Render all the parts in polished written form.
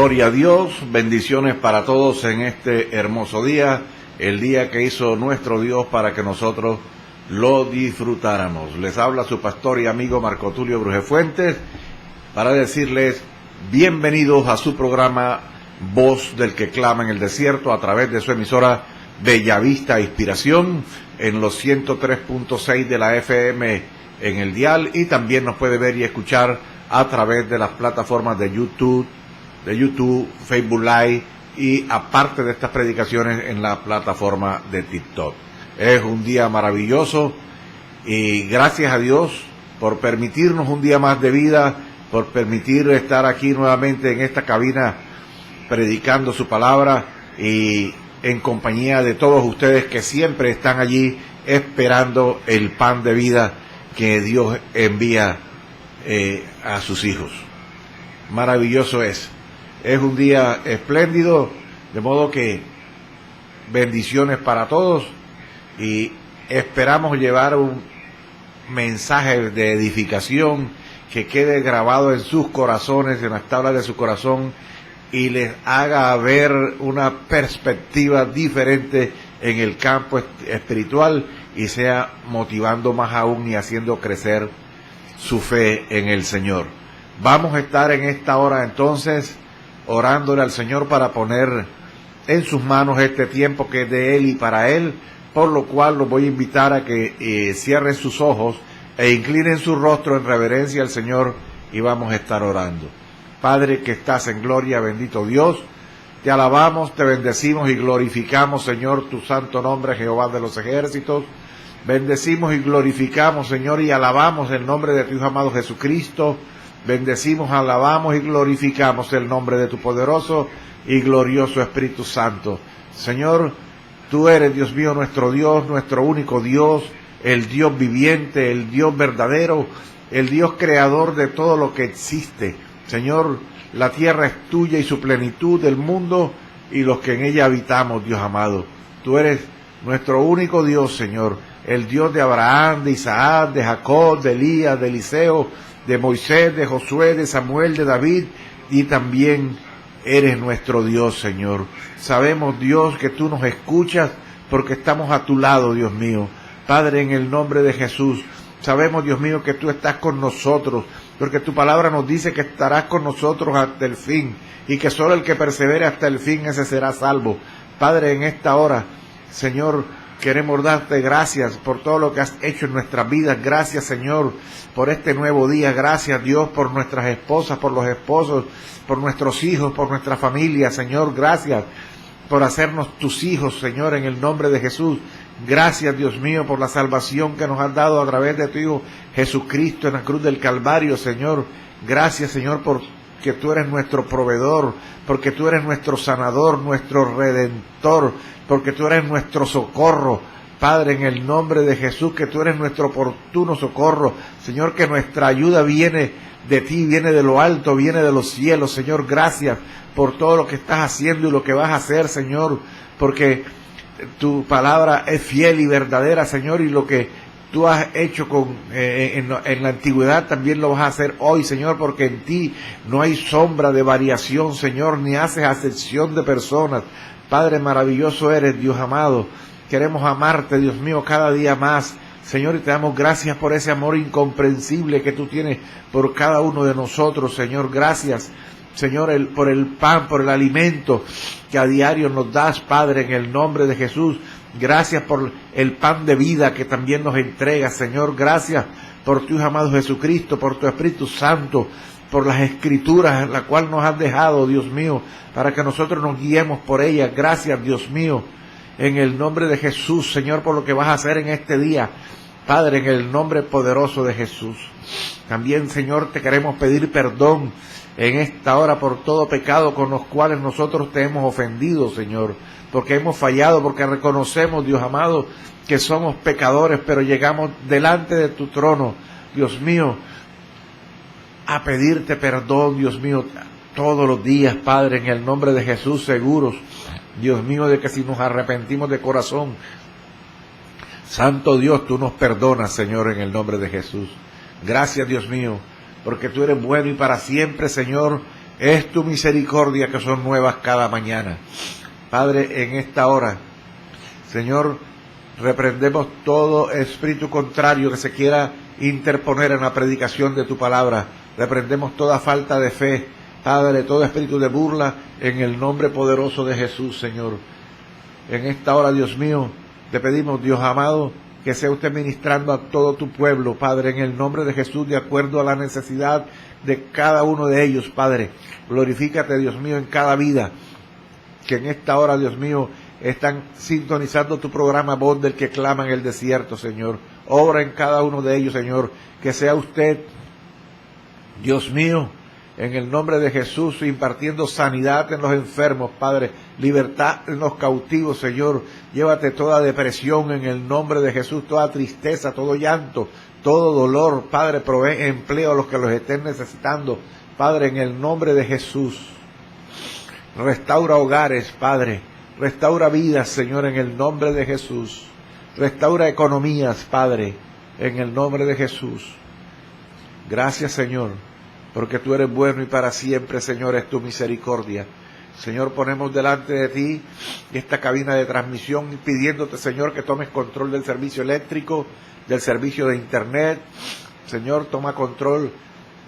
Gloria a Dios, bendiciones para todos en este hermoso día, el día que hizo nuestro Dios para que nosotros lo disfrutáramos. Les habla su pastor y amigo Marco Tulio Brujefuentes para decirles bienvenidos a su programa Voz del que clama en el desierto a través de su emisora Bellavista Inspiración en los 103.6 de la FM en el dial, y también nos puede ver y escuchar a través de las plataformas de YouTube, Facebook Live, y aparte de estas predicaciones en la plataforma de TikTok. Es un día maravilloso y gracias a Dios por permitirnos un día más de vida, por permitir estar aquí nuevamente en esta cabina predicando su palabra y en compañía de todos ustedes que siempre están allí esperando el pan de vida que Dios envía a sus hijos. Maravilloso es un día espléndido, de modo que bendiciones para todos y esperamos llevar un mensaje de edificación que quede grabado en sus corazones, en las tablas de su corazón, y les haga ver una perspectiva diferente en el campo espiritual y sea motivando más aún y haciendo crecer su fe en el Señor. Vamos a estar en esta hora entonces orándole al Señor para poner en sus manos este tiempo que es de Él y para Él, por lo cual los voy a invitar a que cierren sus ojos e inclinen su rostro en reverencia al Señor y vamos a estar orando. Padre que estás en gloria, bendito Dios, te alabamos, te bendecimos y glorificamos, Señor, tu santo nombre, Jehová de los ejércitos. Bendecimos y glorificamos, Señor, y alabamos el nombre de tu Hijo amado Jesucristo. Bendecimos, alabamos y glorificamos el nombre de tu poderoso y glorioso Espíritu Santo. Señor, tú eres, Dios mío, nuestro Dios, nuestro único Dios, el Dios viviente, el Dios verdadero, el Dios creador de todo lo que existe. Señor, la tierra es tuya y su plenitud, el mundo y los que en ella habitamos, Dios amado. Tú eres nuestro único Dios, Señor, el Dios de Abraham, de Isaac, de Jacob, de Elías, de Eliseo, de Moisés, de Josué, de Samuel, de David, y también eres nuestro Dios, Señor. Sabemos, Dios, que tú nos escuchas porque estamos a tu lado, Dios mío. Padre, en el nombre de Jesús, sabemos, Dios mío, que tú estás con nosotros, porque tu palabra nos dice que estarás con nosotros hasta el fin, y que solo el que persevere hasta el fin, ese será salvo. Padre, en esta hora, Señor, queremos darte gracias por todo lo que has hecho en nuestras vidas. Gracias, Señor, por este nuevo día. Gracias, Dios, por nuestras esposas, por los esposos, por nuestros hijos, por nuestra familia, Señor. Gracias por hacernos tus hijos, Señor, en el nombre de Jesús. Gracias, Dios mío, por la salvación que nos has dado a través de tu Hijo Jesucristo en la cruz del Calvario, Señor. Gracias, Señor, porque tú eres nuestro proveedor, porque tú eres nuestro sanador, nuestro redentor, porque tú eres nuestro socorro. Padre, en el nombre de Jesús, que tú eres nuestro oportuno socorro. Señor, que nuestra ayuda viene de ti, viene de lo alto, viene de los cielos. Señor, gracias por todo lo que estás haciendo y lo que vas a hacer, Señor, porque tu palabra es fiel y verdadera, Señor, y lo que tú has hecho en la antigüedad también lo vas a hacer hoy, Señor, porque en ti no hay sombra de variación, Señor, ni haces acepción de personas. Padre, maravilloso eres, Dios amado. Queremos amarte, Dios mío, cada día más, Señor, y te damos gracias por ese amor incomprensible que tú tienes por cada uno de nosotros, Señor. Gracias, Señor, por el pan, por el alimento que a diario nos das, Padre, en el nombre de Jesús. Gracias por el pan de vida que también nos entregas, Señor. Gracias por tu Hijo amado Jesucristo, por tu Espíritu Santo, por las Escrituras, la cual nos has dejado, Dios mío, para que nosotros nos guiemos por ellas. Gracias, Dios mío, en el nombre de Jesús, Señor, por lo que vas a hacer en este día. Padre, en el nombre poderoso de Jesús. También, Señor, te queremos pedir perdón en esta hora por todo pecado con los cuales nosotros te hemos ofendido, Señor, porque hemos fallado, porque reconocemos, Dios amado, que somos pecadores, pero llegamos delante de tu trono, Dios mío, a pedirte perdón, Dios mío, todos los días, Padre, en el nombre de Jesús, seguros, Dios mío, de que si nos arrepentimos de corazón, Santo Dios, tú nos perdonas, Señor, en el nombre de Jesús. Gracias, Dios mío, porque tú eres bueno y para siempre, Señor, Es tu misericordia que son nuevas cada mañana. Padre, en esta hora, Señor, reprendemos todo espíritu contrario que se quiera interponer en la predicación de tu palabra. Reprendemos toda falta de fe, Padre, todo espíritu de burla, en el nombre poderoso de Jesús, Señor. En esta hora, Dios mío, te pedimos, Dios amado, que sea usted ministrando a todo tu pueblo, Padre, en el nombre de Jesús, de acuerdo a la necesidad de cada uno de ellos, Padre. Glorifícate, Dios mío, en cada vida que en esta hora, Dios mío, están sintonizando tu programa Voz del que clama en el desierto, Señor. Obra en cada uno de ellos, Señor. Que sea usted, Dios mío, en el nombre de Jesús, impartiendo sanidad en los enfermos, Padre, libertad en los cautivos, Señor. Llévate toda depresión en el nombre de Jesús, toda tristeza, todo llanto, todo dolor, Padre, provee empleo a los que los estén necesitando, Padre, en el nombre de Jesús. Restaura hogares, Padre, restaura vidas, Señor, en el nombre de Jesús. Restaura economías, Padre, en el nombre de Jesús. Gracias, Señor, porque tú eres bueno y para siempre, Señor, es tu misericordia. Señor, ponemos delante de ti esta cabina de transmisión pidiéndote, Señor, que tomes control del servicio eléctrico, del servicio de internet. Señor, toma control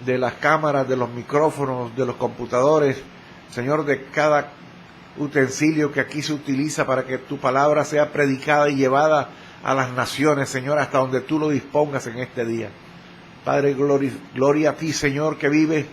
de las cámaras, de los micrófonos, de los computadores. Señor, de cada utensilio que aquí se utiliza para que tu palabra sea predicada y llevada a las naciones, Señor, hasta donde tú lo dispongas en este día. Padre, gloria a ti, Señor, que vives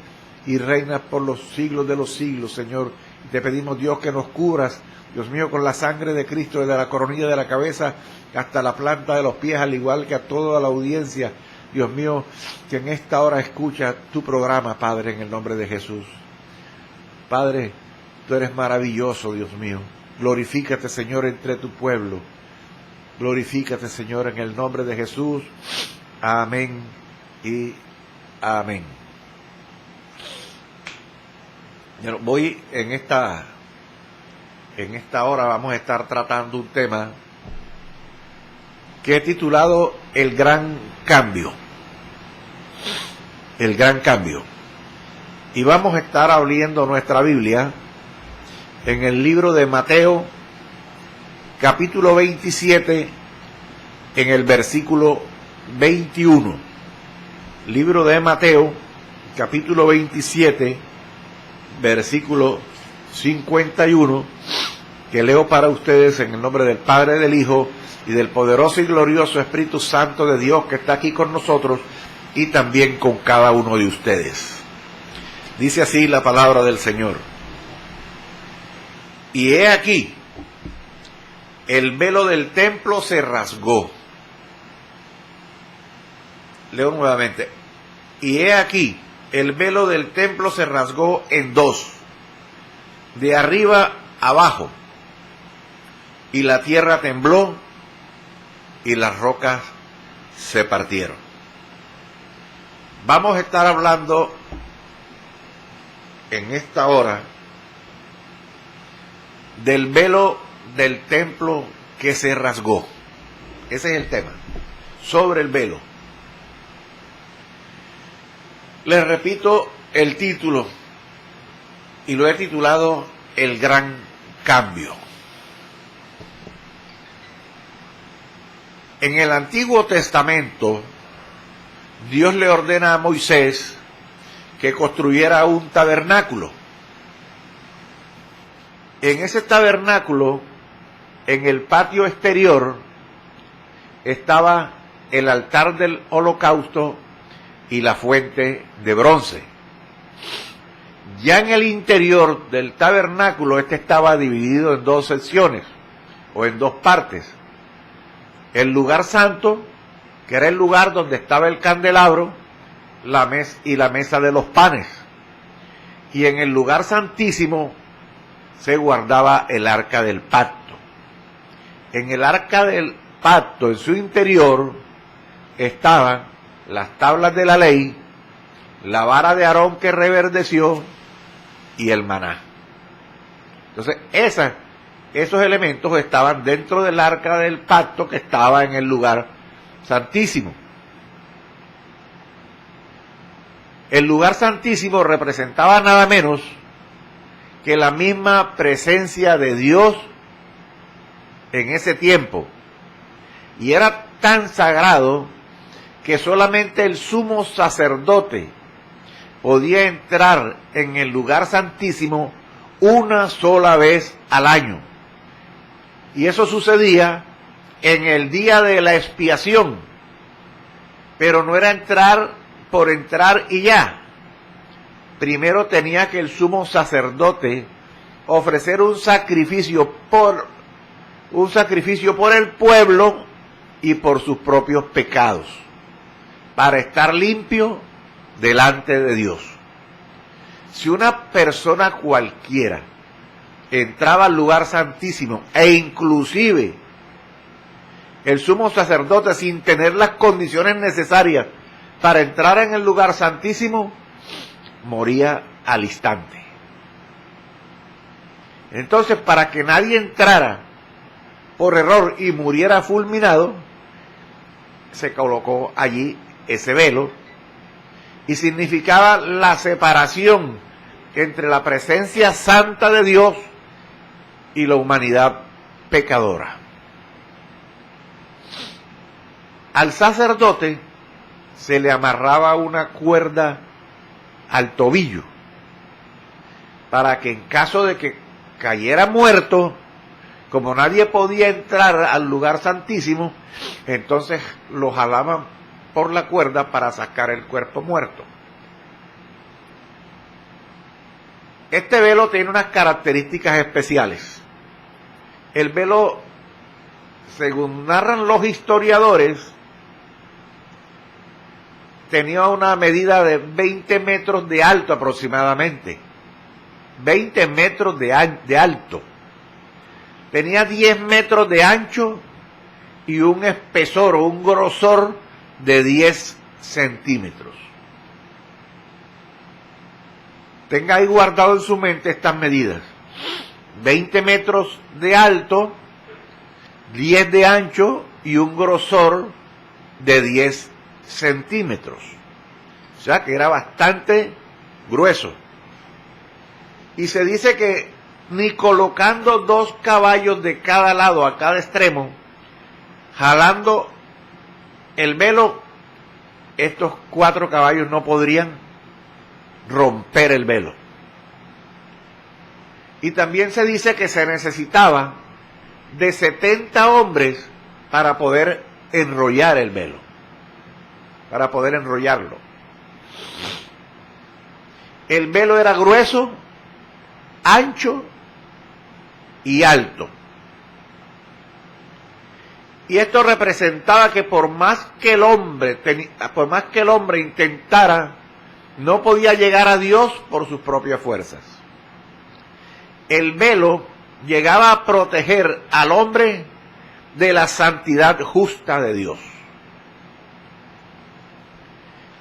y reinas por los siglos de los siglos, Señor. Y te pedimos, Dios, que nos cubras, Dios mío, con la sangre de Cristo, desde la coronilla de la cabeza hasta la planta de los pies, al igual que a toda la audiencia, Dios mío, que en esta hora escucha tu programa, Padre, en el nombre de Jesús. Padre, tú eres maravilloso, Dios mío. Glorifícate, Señor, entre tu pueblo. Glorifícate, Señor, en el nombre de Jesús. Amén y amén. Voy en esta hora vamos a estar tratando un tema que he titulado El Gran Cambio. El Gran Cambio. Y vamos a estar abriendo nuestra Biblia en el libro de Mateo, capítulo 27, en el versículo 21. Libro de Mateo, capítulo 27, versículo 51, que leo para ustedes en el nombre del Padre, del Hijo y del poderoso y glorioso Espíritu Santo de Dios, que está aquí con nosotros y también con cada uno de ustedes. Dice así la palabra del Señor. Y he aquí, el velo del templo se rasgó. Leo nuevamente. Y he aquí, el velo del templo se rasgó en dos, de arriba abajo, y la tierra tembló, y las rocas se partieron. Vamos a estar hablando en esta hora del velo del templo que se rasgó. Ese es el tema, sobre el velo. Les repito el título, y lo he titulado El Gran Cambio. En el Antiguo Testamento, Dios le ordena a Moisés que construyera un tabernáculo. En ese tabernáculo, en el patio exterior, estaba el altar del holocausto y la fuente de bronce. Ya en el interior del tabernáculo, este estaba dividido en dos secciones, o en dos partes. El lugar santo, que era el lugar donde estaba el candelabro, y la mesa de los panes. Y en el lugar santísimo se guardaba el arca del pacto. En el arca del pacto, en su interior, estaban las tablas de la ley, la vara de Aarón que reverdeció y el maná. Entonces, esos elementos estaban dentro del arca del pacto que estaba en el lugar santísimo. El lugar santísimo representaba nada menos que la misma presencia de Dios en ese tiempo. Y era tan sagrado que solamente el sumo sacerdote podía entrar en el lugar santísimo una sola vez al año. Y eso sucedía en el día de la expiación. Pero no era entrar por entrar y ya. Primero tenía que el sumo sacerdote ofrecer un sacrificio por el pueblo y por sus propios pecados, para estar limpio delante de Dios. Si una persona cualquiera entraba al lugar santísimo, e inclusive el sumo sacerdote, sin tener las condiciones necesarias para entrar en el lugar santísimo, moría al instante. Entonces, para que nadie entrara por error y muriera fulminado, se colocó allí ese velo, y significaba la separación entre la presencia santa de Dios y la humanidad pecadora. Al sacerdote se le amarraba una cuerda al tobillo, para que en caso de que cayera muerto, como nadie podía entrar al lugar santísimo, entonces lo jalaban por la cuerda para sacar el cuerpo muerto. Este velo tiene unas características especiales. El velo, según narran los historiadores, tenía una medida de 20 metros de alto aproximadamente. 20 metros de alto. Tenía 10 metros de ancho y un espesor o un grosor de 10 centímetros. Tenga ahí guardado en su mente estas medidas. 20 metros de alto, 10 de ancho y un grosor de 10 centímetros. O sea que era bastante grueso. Y se dice que ni colocando 2 caballos de cada lado, a cada extremo, jalando el velo, estos 4 caballos no podrían romper el velo. Y también se dice que se necesitaba de 70 hombres para poder enrollar el velo, para poder enrollarlo. El velo era grueso, ancho y alto. Y esto representaba que por más que el hombre intentara, no podía llegar a Dios por sus propias fuerzas. El velo llegaba a proteger al hombre de la santidad justa de Dios.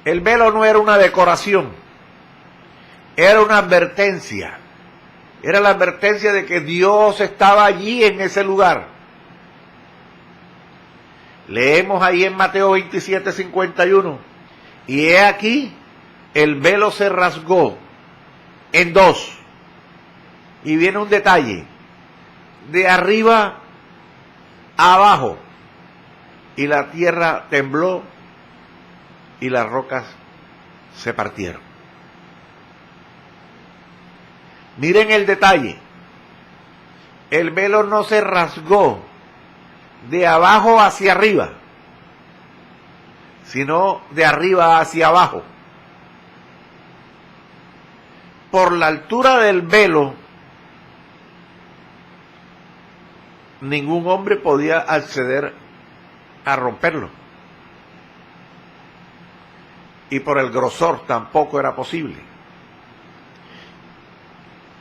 El velo no era una decoración, era una advertencia. Era la advertencia de que Dios estaba allí en ese lugar. Leemos ahí en Mateo 27:51. Y he aquí, el velo se rasgó en 2. Y viene un detalle. De arriba a abajo. Y la tierra tembló y las rocas se partieron. Miren el detalle. El velo no se rasgó de abajo hacia arriba, sino de arriba hacia abajo. Por la altura del velo, ningún hombre podía acceder a romperlo. Y por el grosor tampoco era posible.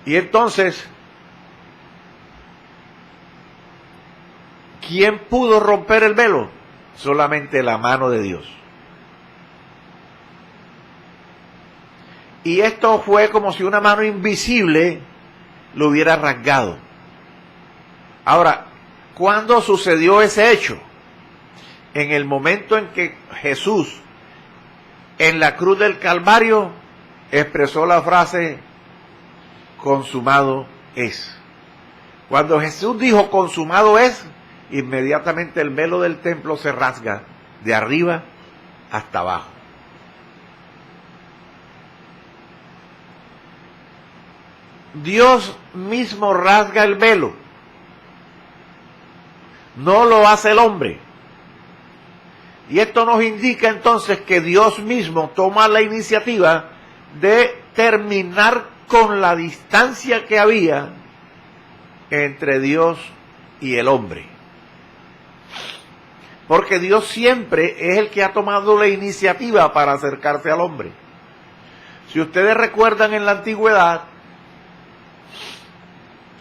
Y entonces, ¿quién pudo romper el velo? Solamente la mano de Dios. Y esto fue como si una mano invisible lo hubiera rasgado. Ahora, ¿cuándo sucedió ese hecho? En el momento en que Jesús en la cruz del Calvario expresó la frase consumado es. Cuando Jesús dijo consumado es, inmediatamente el velo del templo se rasga de arriba hasta abajo. Dios mismo rasga el velo, no lo hace el hombre. Y esto nos indica entonces que Dios mismo toma la iniciativa de terminar con la distancia que había entre Dios y el hombre. Porque Dios siempre es el que ha tomado la iniciativa para acercarse al hombre. Si ustedes recuerdan en la antigüedad,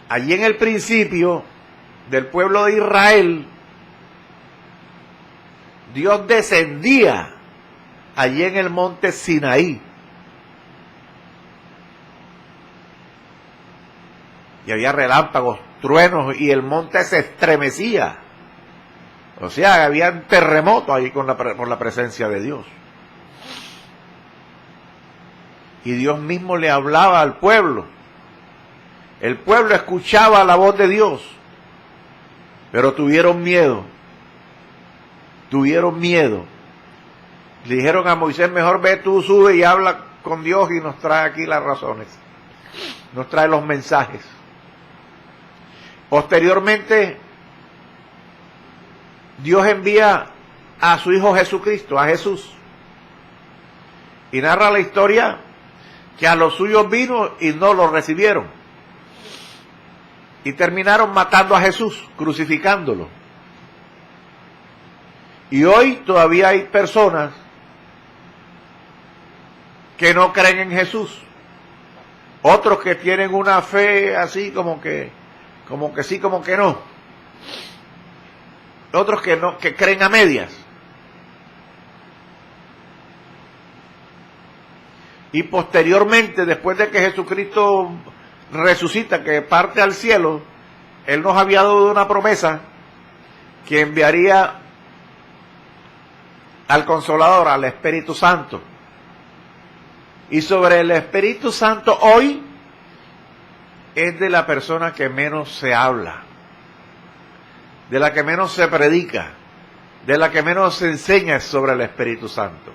allí en el principio del pueblo de Israel, Dios descendía allí en el monte Sinaí. Y había relámpagos, truenos, y el monte se estremecía. O sea, había un terremoto ahí por la presencia de Dios. Y Dios mismo le hablaba al pueblo. El pueblo escuchaba la voz de Dios, pero tuvieron miedo. Tuvieron miedo. Le dijeron a Moisés, mejor ve tú, sube y habla con Dios y nos trae aquí las razones. Nos trae los mensajes. Posteriormente, Dios envía a su Hijo Jesucristo, a Jesús. Y narra la historia que a los suyos vino y no lo recibieron. Y terminaron matando a Jesús, crucificándolo. Y hoy todavía hay personas que no creen en Jesús. Otros que tienen una fe así como que sí, como que no. Otros que no, que creen a medias. Y posteriormente, después de que Jesucristo resucita, que parte al cielo, Él nos había dado una promesa que enviaría al Consolador, al Espíritu Santo. Y sobre el Espíritu Santo hoy es de la persona que menos se habla, de la que menos se predica, de la que menos se enseña sobre el Espíritu Santo.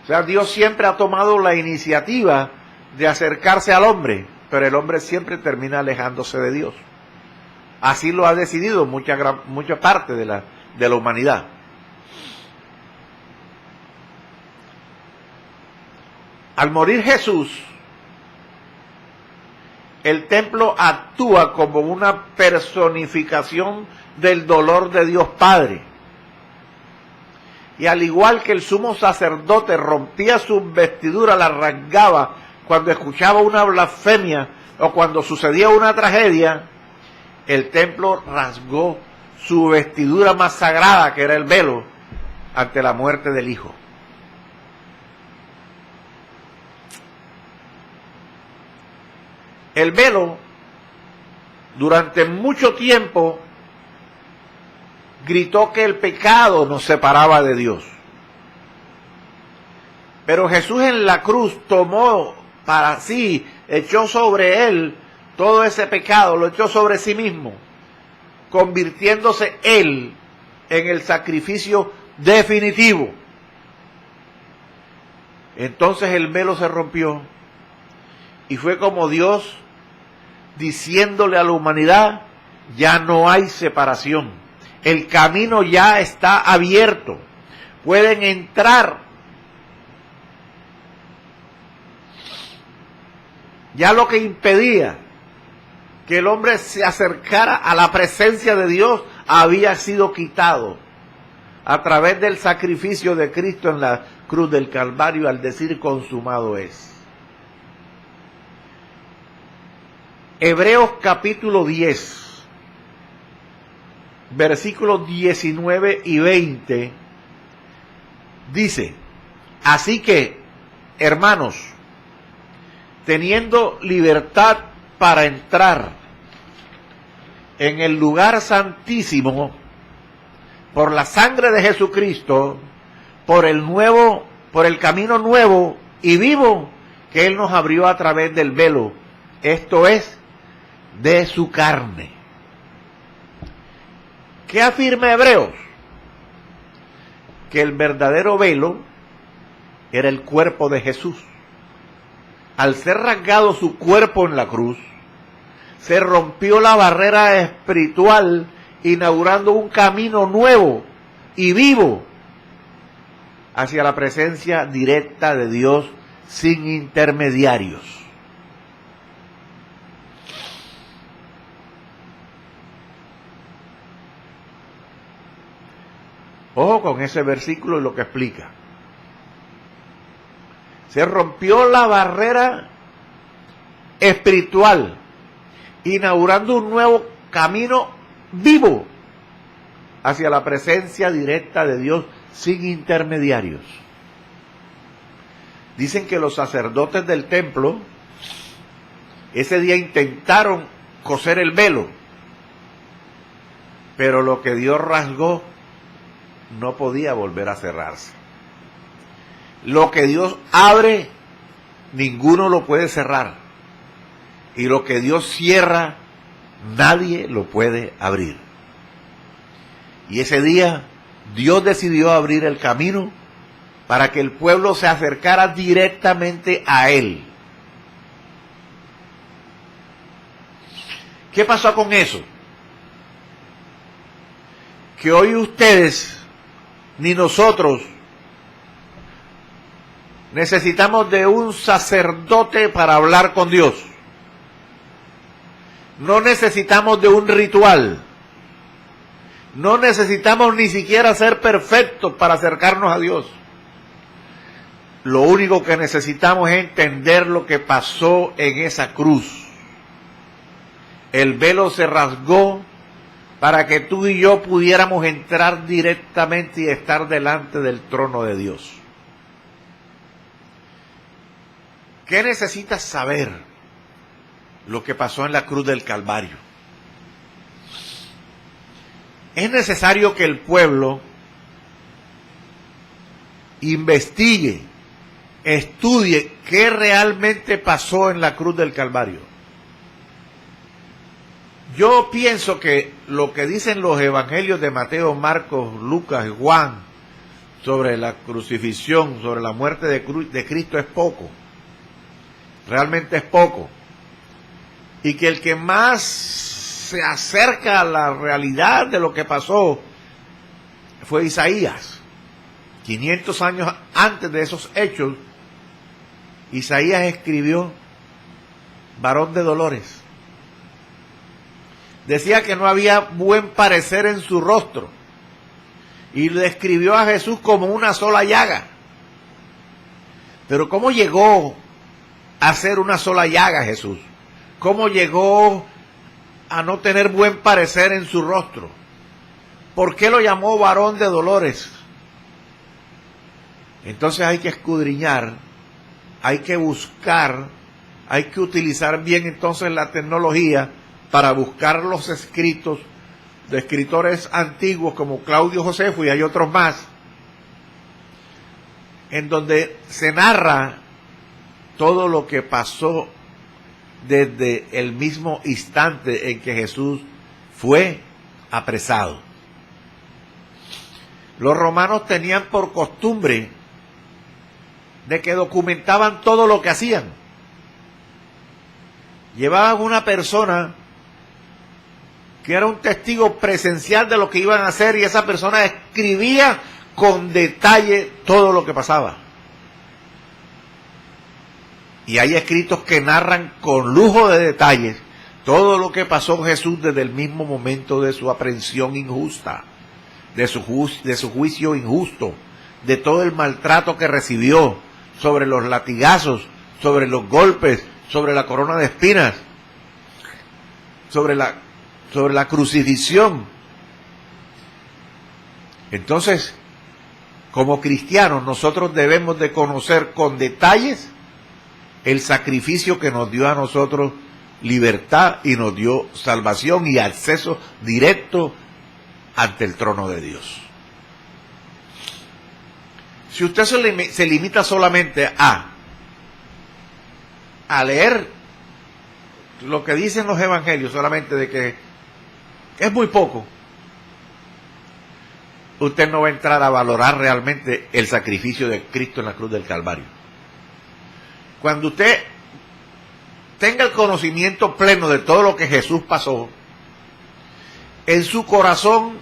O sea, Dios siempre ha tomado la iniciativa de acercarse al hombre, pero el hombre siempre termina alejándose de Dios. Así lo ha decidido mucha parte de la humanidad. Al morir Jesús, el templo actúa como una personificación del dolor de Dios Padre. Y al igual que el sumo sacerdote rompía sus vestiduras, las rasgaba cuando escuchaba una blasfemia o cuando sucedía una tragedia, el templo rasgó su vestidura más sagrada, que era el velo, ante la muerte del Hijo. El velo, durante mucho tiempo, gritó que el pecado nos separaba de Dios. Pero Jesús en la cruz tomó para sí, echó sobre él todo ese pecado, lo echó sobre sí mismo, convirtiéndose él en el sacrificio definitivo. Entonces el velo se rompió y fue como Dios diciéndole a la humanidad, ya no hay separación, el camino ya está abierto, pueden entrar. Ya lo que impedía que el hombre se acercara a la presencia de Dios había sido quitado a través del sacrificio de Cristo en la cruz del Calvario al decir consumado es. Hebreos capítulo 10, versículos 19 y 20, dice, así que, hermanos, teniendo libertad para entrar en el lugar santísimo por la sangre de Jesucristo, por el nuevo por el camino nuevo y vivo que Él nos abrió a través del velo, esto es, de su carne. ¿Qué afirma Hebreos? Que el verdadero velo era el cuerpo de Jesús. Al ser rasgado su cuerpo en la cruz, se rompió la barrera espiritual, inaugurando un camino nuevo y vivo hacia la presencia directa de Dios sin intermediarios. Ojo con ese versículo y lo que explica. Se rompió la barrera espiritual, inaugurando un nuevo camino vivo hacia la presencia directa de Dios sin intermediarios. Dicen que los sacerdotes del templo ese día intentaron coser el velo, pero lo que Dios rasgó no podía volver a cerrarse. Lo que Dios abre, ninguno lo puede cerrar. Y lo que Dios cierra, nadie lo puede abrir. Y ese día, Dios decidió abrir el camino para que el pueblo se acercara directamente a Él. ¿Qué pasó con eso? Que hoy ustedes, ni nosotros, necesitamos de un sacerdote para hablar con Dios. No necesitamos de un ritual. No necesitamos ni siquiera ser perfectos para acercarnos a Dios. Lo único que necesitamos es entender lo que pasó en esa cruz. El velo se rasgó para que tú y yo pudiéramos entrar directamente y estar delante del trono de Dios. ¿Qué necesitas saber? Lo que pasó en la cruz del Calvario. Es necesario que el pueblo investigue, estudie qué realmente pasó en la cruz del Calvario. Yo pienso que lo que dicen los evangelios de Mateo, Marcos, Lucas y Juan sobre la crucifixión, sobre la muerte de Cristo es poco. Realmente es poco. Y que el que más se acerca a la realidad de lo que pasó fue Isaías. 500 años antes de esos hechos, Isaías escribió varón de dolores. Decía que no había buen parecer en su rostro y le describió a Jesús como una sola llaga. Pero ¿cómo llegó a ser una sola llaga Jesús? ¿Cómo llegó a no tener buen parecer en su rostro? ¿Por qué lo llamó varón de dolores? Entonces hay que escudriñar, hay que buscar, hay que utilizar bien entonces la tecnología para buscar los escritos de escritores antiguos como Claudio Josefo, y hay otros más, en donde se narra todo lo que pasó desde el mismo instante en que Jesús fue apresado. Los romanos tenían por costumbre de que documentaban todo lo que hacían. Llevaban una persona que era un testigo presencial de lo que iban a hacer, y esa persona escribía con detalle todo lo que pasaba. Y hay escritos que narran con lujo de detalles todo lo que pasó Jesús desde el mismo momento de su aprehensión injusta, de su juicio injusto, de todo el maltrato que recibió, sobre los latigazos, sobre los golpes, sobre la corona de espinas, sobre la crucifixión. Entonces, como cristianos, nosotros debemos de conocer con detalles el sacrificio que nos dio a nosotros libertad y nos dio salvación y acceso directo ante el trono de Dios. Si usted se limita solamente a leer lo que dicen los evangelios, solamente de que es muy poco, usted no va a entrar a valorar realmente el sacrificio de Cristo en la cruz del Calvario. Cuando usted tenga el conocimiento pleno de todo lo que Jesús pasó, en su corazón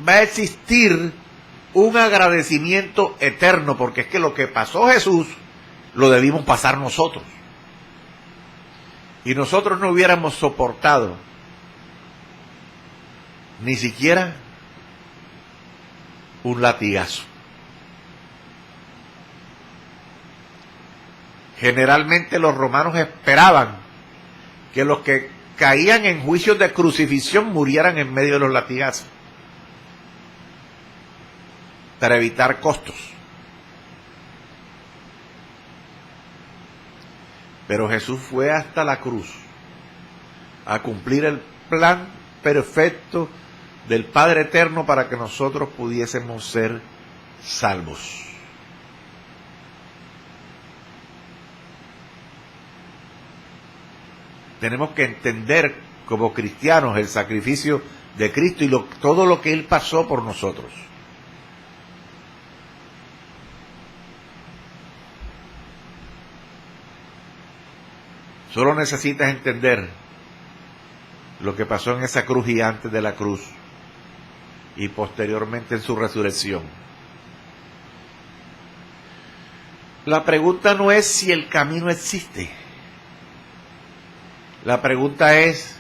va a existir un agradecimiento eterno, porque es que lo que pasó Jesús lo debimos pasar nosotros. Y nosotros no hubiéramos soportado ni siquiera un latigazo. Generalmente los romanos esperaban que los que caían en juicios de crucifixión murieran en medio de los latigazos, para evitar costos. Pero Jesús fue hasta la cruz a cumplir el plan perfecto del Padre Eterno para que nosotros pudiésemos ser salvos. Tenemos que entender como cristianos el sacrificio de Cristo y todo lo que Él pasó por nosotros. Solo necesitas entender lo que pasó en esa cruz y antes de la cruz y posteriormente en su resurrección. La pregunta no es si el camino existe. La pregunta es,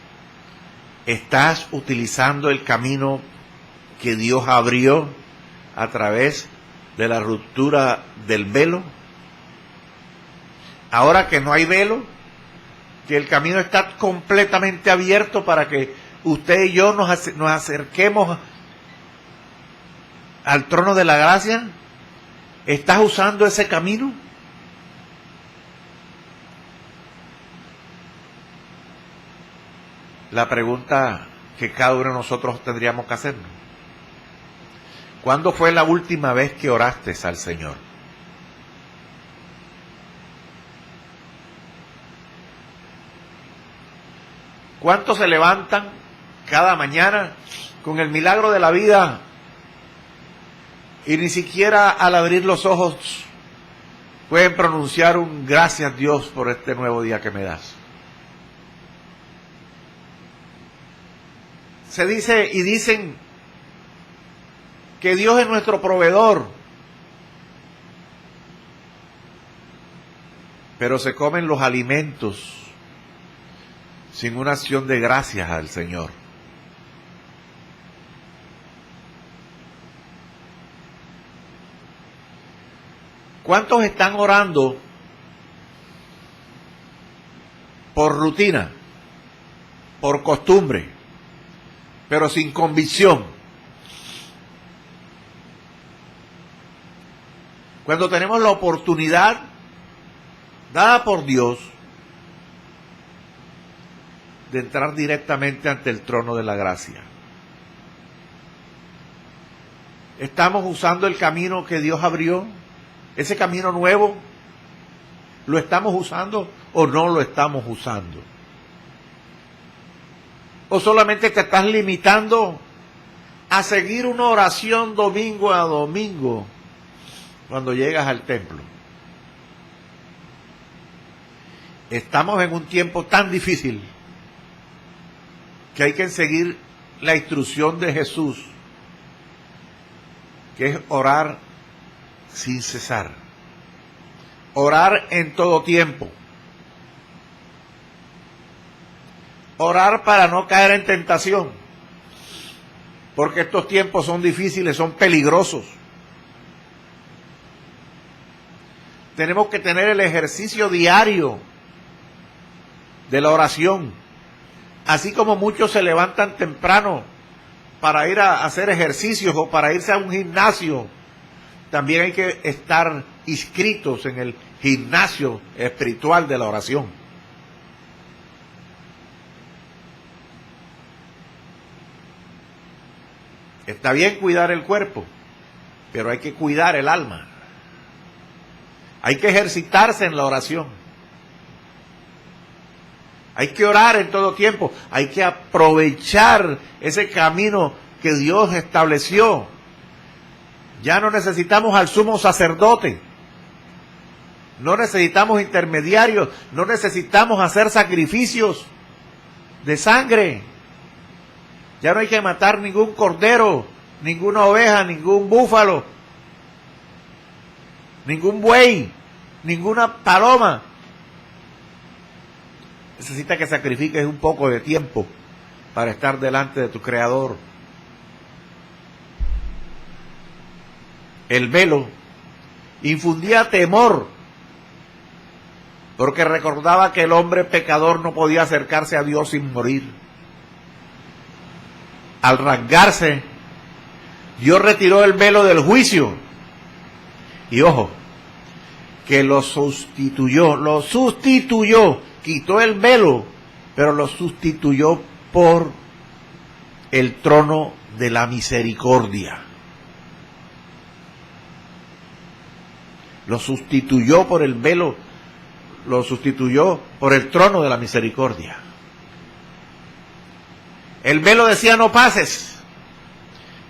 ¿estás utilizando el camino que Dios abrió a través de la ruptura del velo? Ahora que no hay velo, que el camino está completamente abierto para que usted y yo nos acerquemos al trono de la gracia, ¿estás usando ese camino? La pregunta que cada uno de nosotros tendríamos que hacernos: ¿cuándo fue la última vez que oraste al Señor? ¿Cuántos se levantan cada mañana con el milagro de la vida y ni siquiera al abrir los ojos pueden pronunciar un gracias Dios por este nuevo día que me das? Se dice y dicen que Dios es nuestro proveedor, pero se comen los alimentos sin una acción de gracias al Señor. ¿Cuántos están orando por rutina, por costumbre, pero sin convicción? Cuando tenemos la oportunidad dada por Dios de entrar directamente ante el trono de la gracia, ¿estamos usando el camino que Dios abrió? Ese camino nuevo, ¿lo estamos usando o no lo estamos usando? ¿O solamente te estás limitando a seguir una oración domingo a domingo cuando llegas al templo? Estamos en un tiempo tan difícil que hay que seguir la instrucción de Jesús, que es orar sin cesar, orar en todo tiempo, orar para no caer en tentación, porque estos tiempos son difíciles, son peligrosos. Tenemos que tener el ejercicio diario de la oración, así como muchos se levantan temprano para ir a hacer ejercicios o para irse a un gimnasio. También hay que estar inscritos en el gimnasio espiritual de la oración. Está bien cuidar el cuerpo, pero hay que cuidar el alma. Hay que ejercitarse en la oración. Hay que orar en todo tiempo. Hay que aprovechar ese camino que Dios estableció. Ya no necesitamos al sumo sacerdote. No necesitamos intermediarios. No necesitamos hacer sacrificios de sangre. Ya no hay que matar ningún cordero, ninguna oveja, ningún búfalo, ningún buey, ninguna paloma. Necesita que sacrifiques un poco de tiempo para estar delante de tu Creador. El velo infundía temor, porque recordaba que el hombre pecador no podía acercarse a Dios sin morir. Al rasgarse, Dios retiró el velo del juicio. Y ojo, que lo sustituyó, quitó el velo, pero lo sustituyó por el trono de la misericordia. Lo sustituyó por el velo, lo sustituyó por el trono de la misericordia. El velo decía no pases,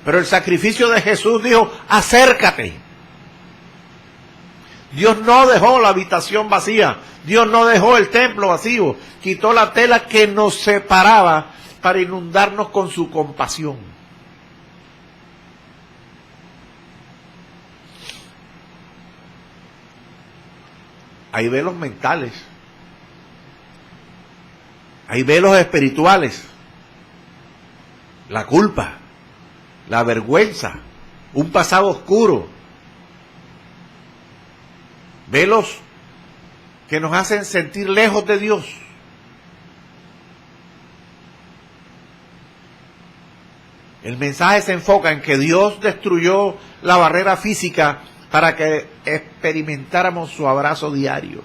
pero el sacrificio de Jesús dijo acércate. Dios no dejó la habitación vacía, Dios no dejó el templo vacío, quitó la tela que nos separaba para inundarnos con su compasión. Hay velos mentales, hay velos espirituales, la culpa, la vergüenza, un pasado oscuro, velos que nos hacen sentir lejos de Dios. El mensaje se enfoca en que Dios destruyó la barrera física para que experimentáramos su abrazo diario.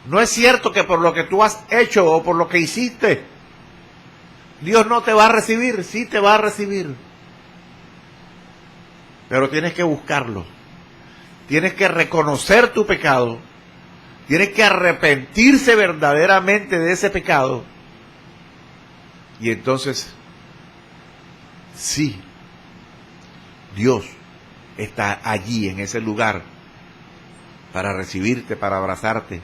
No es cierto que por lo que tú has hecho o por lo que hiciste, Dios no te va a recibir. Sí te va a recibir. Pero tienes que buscarlo. Tienes que reconocer tu pecado. Tienes que arrepentirse verdaderamente de ese pecado. Y entonces, sí, Dios está allí en ese lugar para recibirte, para abrazarte.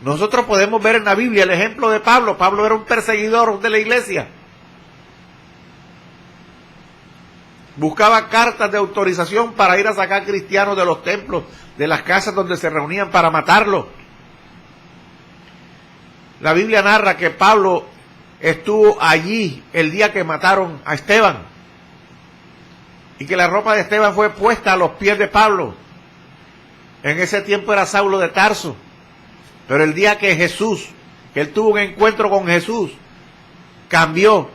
Nosotros podemos ver en la Biblia el ejemplo de Pablo. Pablo era un perseguidor de la iglesia. Buscaba cartas de autorización para ir a sacar cristianos de los templos, de las casas donde se reunían para matarlos. La Biblia narra que Pablo estuvo allí el día que mataron a Esteban y que la ropa de Esteban fue puesta a los pies de Pablo. En ese tiempo era Saulo de Tarso, pero el día que él tuvo un encuentro con Jesús, cambió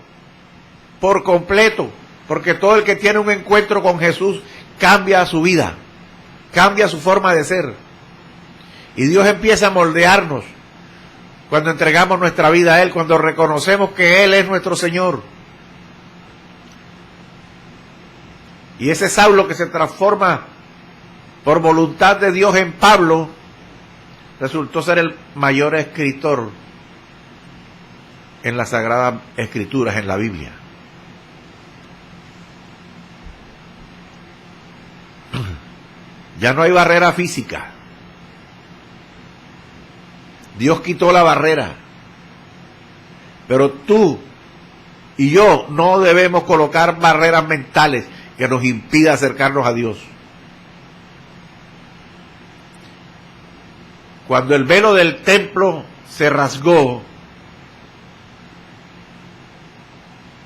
por completo, porque todo el que tiene un encuentro con Jesús cambia su vida, cambia su forma de ser, y Dios empieza a moldearnos cuando entregamos nuestra vida a Él, cuando reconocemos que Él es nuestro Señor. Y ese Saulo que se transforma por voluntad de Dios en Pablo, resultó ser el mayor escritor en las Sagradas Escrituras, en la Biblia. Ya no hay barrera física. Dios quitó la barrera. Pero tú y yo no debemos colocar barreras mentales que nos impida acercarnos a Dios. Cuando el velo del templo se rasgó,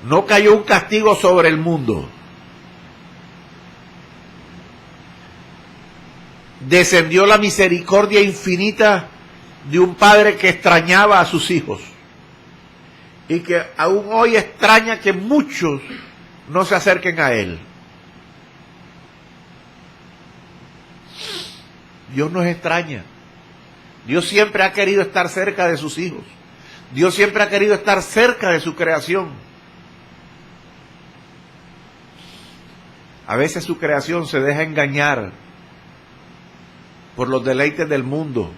no cayó un castigo sobre el mundo. Descendió la misericordia infinita de un padre que extrañaba a sus hijos y que aún hoy extraña que muchos no se acerquen a Él. Dios nos extraña. Dios siempre ha querido estar cerca de sus hijos. Dios siempre ha querido estar cerca de su creación. A veces su creación se deja engañar por los deleites del mundo.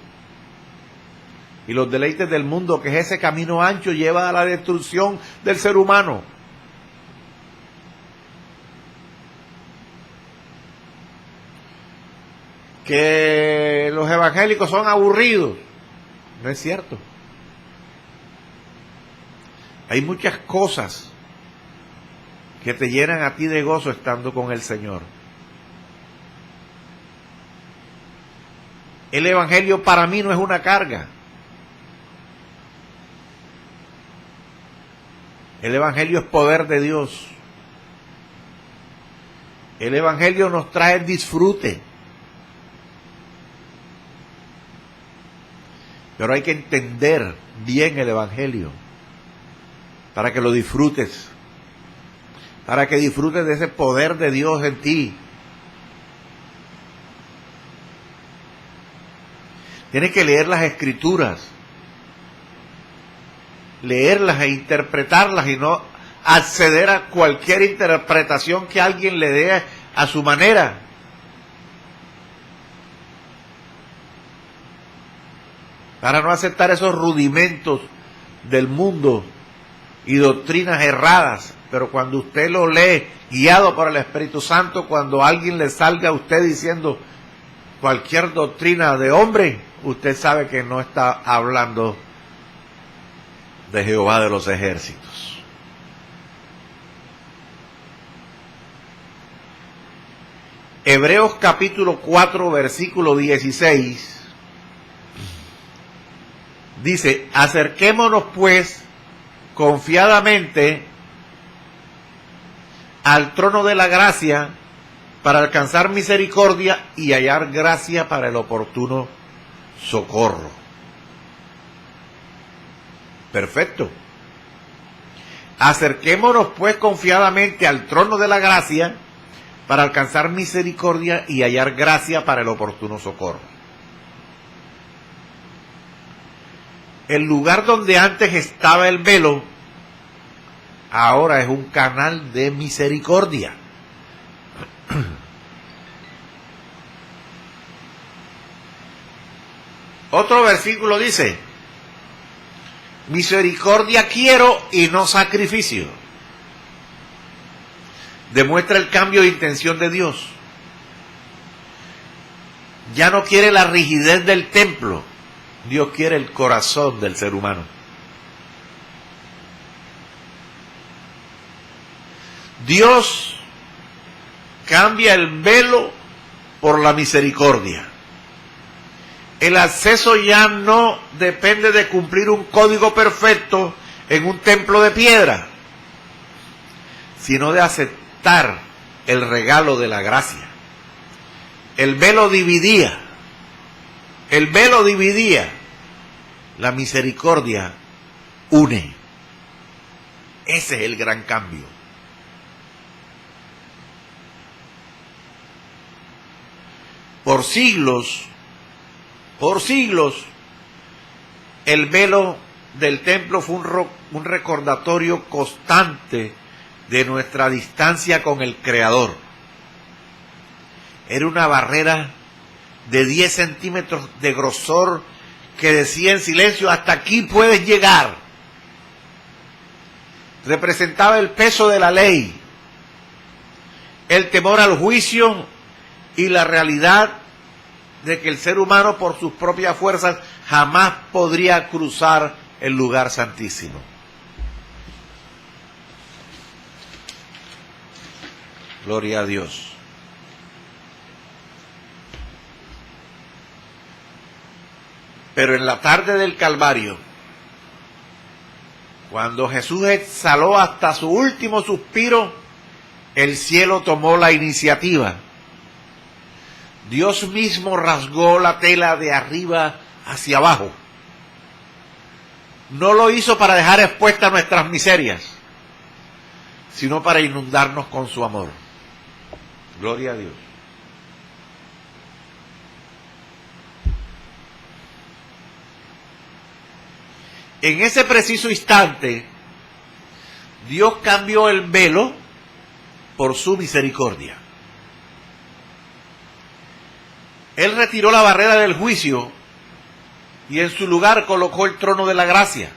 Y los deleites del mundo, que es ese camino ancho, lleva a la destrucción del ser humano. Que los evangélicos son aburridos. No es cierto. Hay muchas cosas que te llenan a ti de gozo estando con el Señor. El evangelio para mí no es una carga. El evangelio es poder de Dios. El evangelio nos trae disfrute. Pero hay que entender bien el evangelio para que lo disfrutes. Para que disfrutes de ese poder de Dios en ti. Tienes que leer las escrituras. Leerlas e interpretarlas y no acceder a cualquier interpretación que alguien le dé a su manera. Para no aceptar esos rudimentos del mundo y doctrinas erradas. Pero cuando usted lo lee, guiado por el Espíritu Santo, cuando alguien le salga a usted diciendo cualquier doctrina de hombre, usted sabe que no está hablando de Jehová de los ejércitos. Hebreos capítulo 4, versículo 16, dice: acerquémonos pues confiadamente al trono de la gracia para alcanzar misericordia y hallar gracia para el oportuno socorro. Perfecto. Acerquémonos pues confiadamente al trono de la gracia para alcanzar misericordia y hallar gracia para el oportuno socorro. El lugar donde antes estaba el velo, ahora es un canal de misericordia. Otro versículo dice: misericordia quiero y no sacrificio. Demuestra el cambio de intención de Dios. Ya no quiere la rigidez del templo. Dios quiere el corazón del ser humano. Dios cambia el velo por la misericordia. El acceso ya no depende de cumplir un código perfecto en un templo de piedra, sino de aceptar el regalo de la gracia. El velo dividía. El velo dividía. La misericordia une. Ese es el gran cambio. Por siglos, el velo del templo fue un recordatorio constante de nuestra distancia con el Creador. Era una barrera de 10 centímetros de grosor que decía en silencio: hasta aquí puedes llegar. Representaba el peso de la ley, el temor al juicio y la realidad de que el ser humano por sus propias fuerzas jamás podría cruzar el lugar santísimo. Gloria a Dios. Pero en la tarde del Calvario, cuando Jesús exhaló hasta su último suspiro, el cielo tomó la iniciativa. Dios mismo rasgó la tela de arriba hacia abajo. No lo hizo para dejar expuestas nuestras miserias, sino para inundarnos con su amor. Gloria a Dios. En ese preciso instante, Dios cambió el velo por su misericordia. Él retiró la barrera del juicio y en su lugar colocó el trono de la gracia.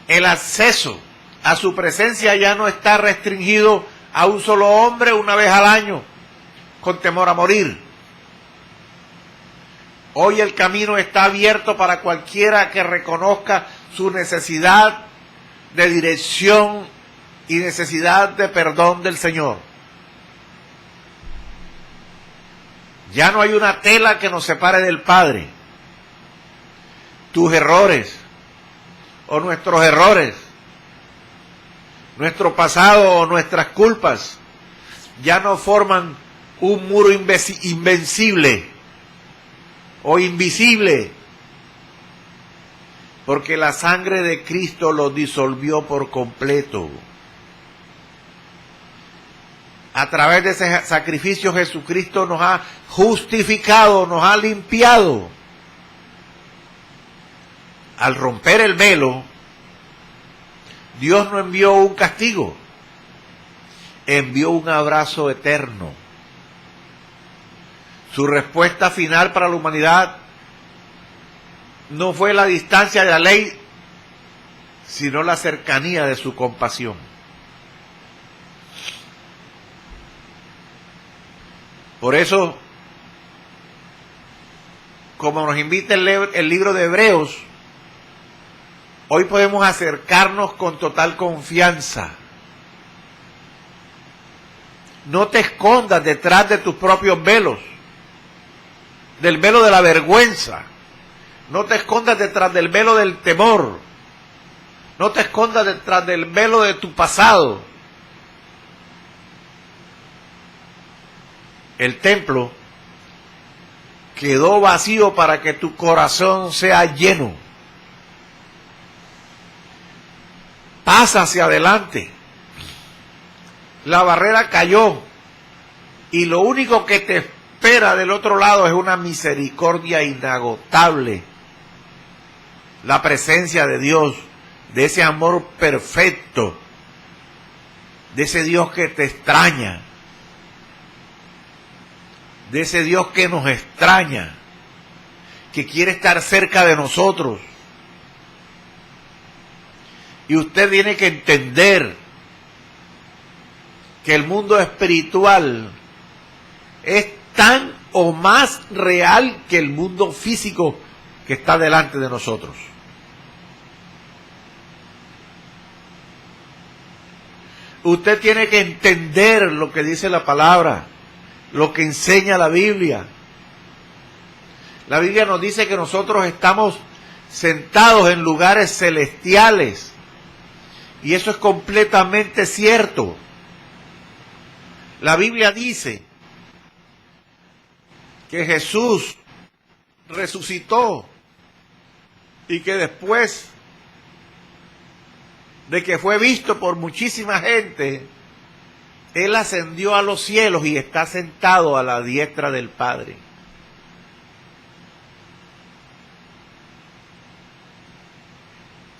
El acceso a su presencia ya no está restringido a un solo hombre una vez al año, con temor a morir. Hoy el camino está abierto para cualquiera que reconozca su necesidad de dirección y necesidad de perdón del Señor. Ya no hay una tela que nos separe del Padre. Tus errores o nuestros errores, nuestro pasado o nuestras culpas, ya no forman un muro invencible o invisible, porque la sangre de Cristo lo disolvió por completo. A través de ese sacrificio Jesucristo nos ha justificado, nos ha limpiado. Al romper el velo, Dios no envió un castigo, envió un abrazo eterno. Su respuesta final para la humanidad no fue la distancia de la ley, sino la cercanía de su compasión. Por eso, como nos invita el libro de Hebreos, hoy podemos acercarnos con total confianza. No te escondas detrás de tus propios velos, del velo de la vergüenza. No te escondas detrás del velo del temor. No te escondas detrás del velo de tu pasado. El templo quedó vacío para que tu corazón sea lleno. Pasa hacia adelante. La barrera cayó y lo único que te espera del otro lado es una misericordia inagotable. La presencia de Dios, de ese amor perfecto, de ese Dios que te extraña, de ese Dios que nos extraña, que quiere estar cerca de nosotros. Y usted tiene que entender que el mundo espiritual es tan o más real que el mundo físico que está delante de nosotros. Usted tiene que entender lo que dice la palabra, lo que enseña la Biblia. La Biblia nos dice que nosotros estamos sentados en lugares celestiales. Y eso es completamente cierto. La Biblia dice que Jesús resucitó y que después de que fue visto por muchísima gente, Él ascendió a los cielos y está sentado a la diestra del Padre.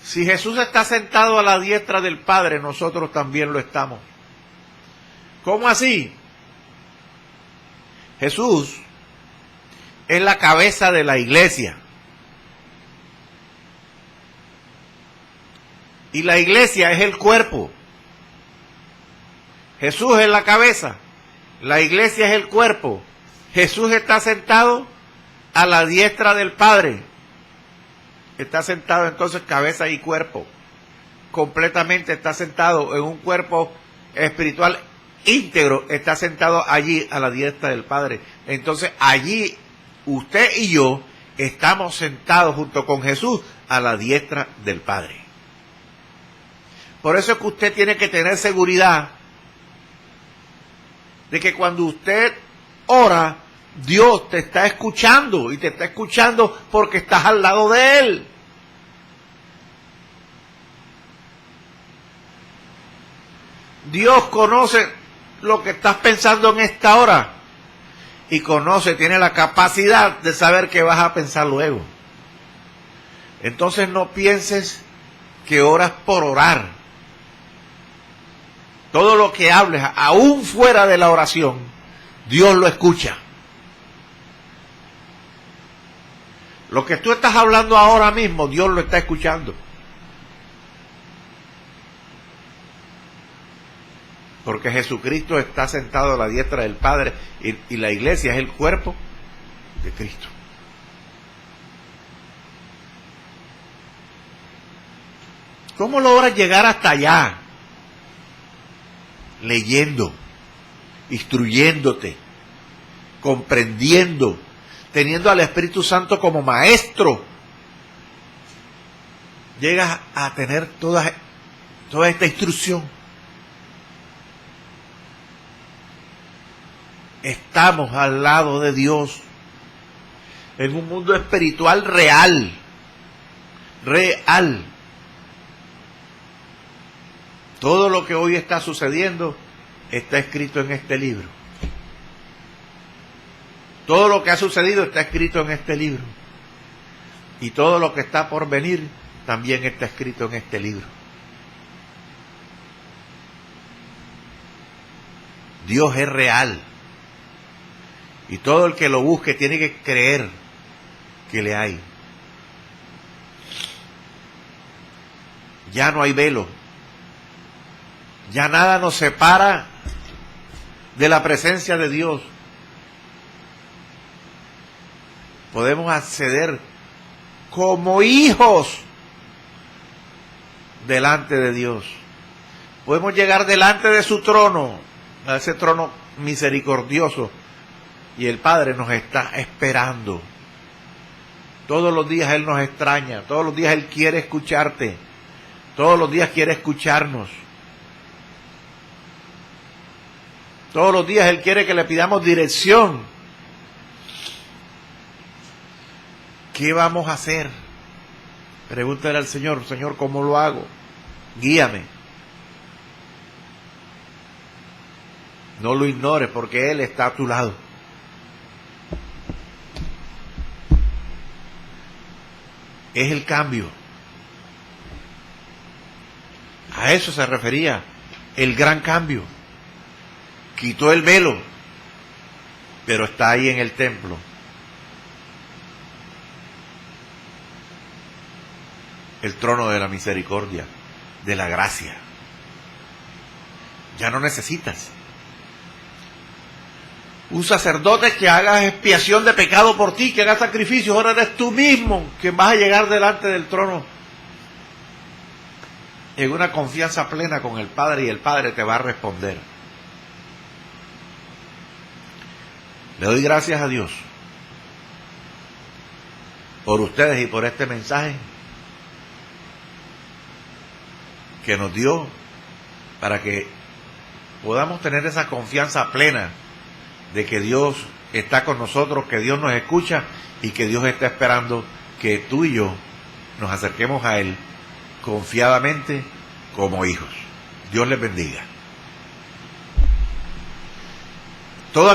Si Jesús está sentado a la diestra del Padre, nosotros también lo estamos. ¿Cómo así? Jesús es la cabeza de la iglesia. Y la iglesia es el cuerpo. Jesús es la cabeza, la iglesia es el cuerpo. Jesús está sentado a la diestra del Padre. Está sentado entonces cabeza y cuerpo. Completamente está sentado en un cuerpo espiritual íntegro. Está sentado allí a la diestra del Padre. Entonces allí usted y yo estamos sentados junto con Jesús a la diestra del Padre. Por eso es que usted tiene que tener seguridad de que cuando usted ora, Dios te está escuchando, y te está escuchando porque estás al lado de Él. Dios conoce lo que estás pensando en esta hora, y tiene la capacidad de saber qué vas a pensar luego. Entonces no pienses que oras por orar. Todo lo que hables, aún fuera de la oración, Dios lo escucha. Lo que tú estás hablando ahora mismo, Dios lo está escuchando. Porque Jesucristo está sentado a la diestra del Padre y la iglesia es el cuerpo de Cristo. ¿Cómo logras llegar hasta allá? Leyendo, instruyéndote, comprendiendo, teniendo al Espíritu Santo como maestro. Llegas a tener toda esta instrucción. Estamos al lado de Dios en un mundo espiritual real. Real. Todo lo que hoy está sucediendo está escrito en este libro. Todo lo que ha sucedido está escrito en este libro. Y todo lo que está por venir también está escrito en este libro. Dios es real. Y todo el que lo busque tiene que creer que le hay. Ya no hay velo. Ya nada nos separa de la presencia de Dios. Podemos acceder como hijos delante de Dios. Podemos llegar delante de su trono, a ese trono misericordioso, y el Padre nos está esperando. Todos los días Él nos extraña, todos los días Él quiere escucharte, todos los días quiere escucharnos. Todos los días Él quiere que le pidamos dirección. ¿Qué vamos a hacer? Pregúntale al Señor, Señor, ¿cómo lo hago? Guíame. No lo ignores porque Él está a tu lado. Es el cambio. A eso se refería el gran cambio. Quitó el velo, pero está ahí en el templo. El trono de la misericordia, de la gracia. Ya no necesitas un sacerdote que haga expiación de pecado por ti, que haga sacrificios. Ahora eres tú mismo quien vas a llegar delante del trono en una confianza plena con el Padre, y el Padre te va a responder. Le doy gracias a Dios por ustedes y por este mensaje que nos dio para que podamos tener esa confianza plena de que Dios está con nosotros, que Dios nos escucha y que Dios está esperando que tú y yo nos acerquemos a Él confiadamente como hijos. Dios les bendiga. Todo